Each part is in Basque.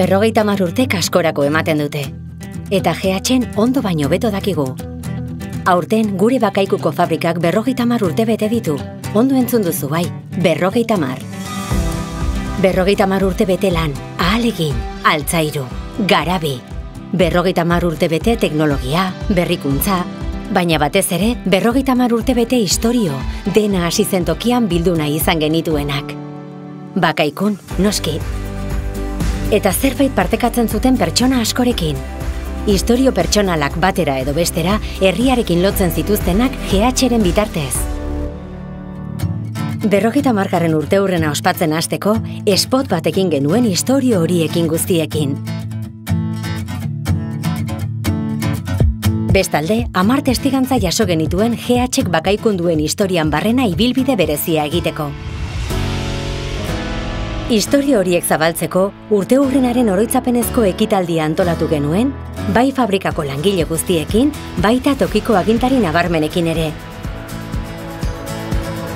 50 urtek askorako ematen dute. Eta GH-en ondo baino beto dakigu. Aurten gure bakaikuko fabrikak 50 urte bete ditu. Ondo entzun duzu bai, 50. 50 urte bete lan, ahalegin, altzairu, garabi. 50 urte bete teknologia, berrikuntza, baina batez ere 50 urte bete historio, dena hasi zen tokian bildu nahi izan genituenak. Bakaikun, noski. Eta zerbait partekatzen zuten pertsona askorekin. Historio pertsonalak batera edo bestera herriarekin lotzen zituztenak GH-ren bitartez. 50. urteurrena ospatzen hasteko, spot batekin genuen historio horiekin guztiekin. Bestalde, 10 testigantza jaso genituen GH-ek bakaikunduen historian barrena ibilbide berezia egiteko. Historio horiek zabaltzeko, urteurrenaren oroitzapenezko ekitaldia antolatu genuen, bai fabrikako langile guztiekin, baita tokiko agintari nabarmenekin ere.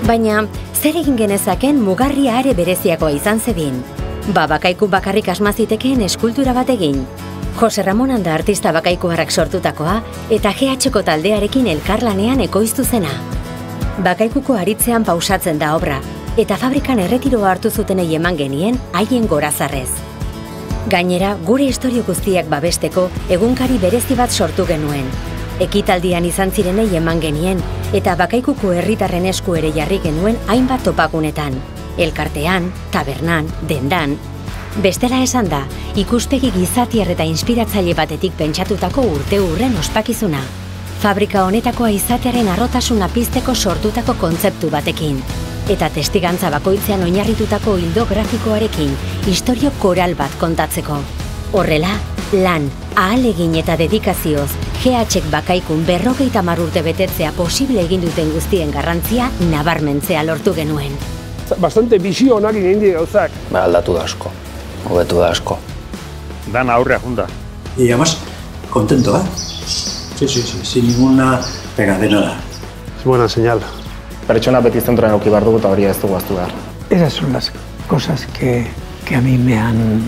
Baina, zer egin genezaken mugarria are bereziakoa izan zedin? Bakaiku bakarrik asmazitekeen eskultura bat egin. Jose Ramon Anda artista bakaikuarrak sortutakoa eta GH-ko taldearekin elkarlanean ekoiztu zena. Bakaikuko aritzean pausatzen da obra, eta fabrikan erretiroa hartu zutenei eman genien haien gorazarrez. Gainera, gure historio guztiak babesteko egunkari berezi bat sortu genuen. Ekitaldian izan zirenei eman genien, eta bakaikuko herritarren esku ere jarri genuen hainbat topagunetan. Elkartean, tabernan, dendan. Bestela esan da, ikuspegi gizatiar eta inspiratzaile batetik pentsatutako urteurren ospakizuna. Fabrika honetakoa izatearen harrotasuna pizteko sortutako kontzeptu batekin. Eta testigantza bakoitzean oinarritutako ildo grafikoarekin, historio koral bat kontatzeko. Horrela, lan, ahalegin eta dedikazioz, GH-ek bakaikun 50 urte betetzea posible egin duten guztien garrantzia nabarmentzea lortu genuen. Bastante bisio onak egin dira gauzak. Aldatu da asko, hobetu da asko. Dan aurrea junta. Y además, contento, ¿eh? Sí, sin ninguna pega de nada. Es buena señal. Pertsona beti zentroan eduki behar dugu eta hori ez dugu ahaztu behar. Esas son las cosas que a mí me han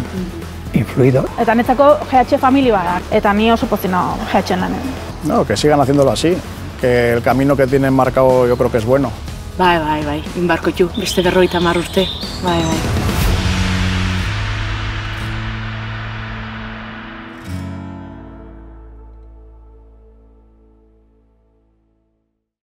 influido. Eta netzako GH familia bat, eta ni oso pozino GH lanen. No, que sigan haciéndolo así, que el camino que tienen marcado yo creo que es bueno. Bai, inbarko ju, beste 50 urte, bai.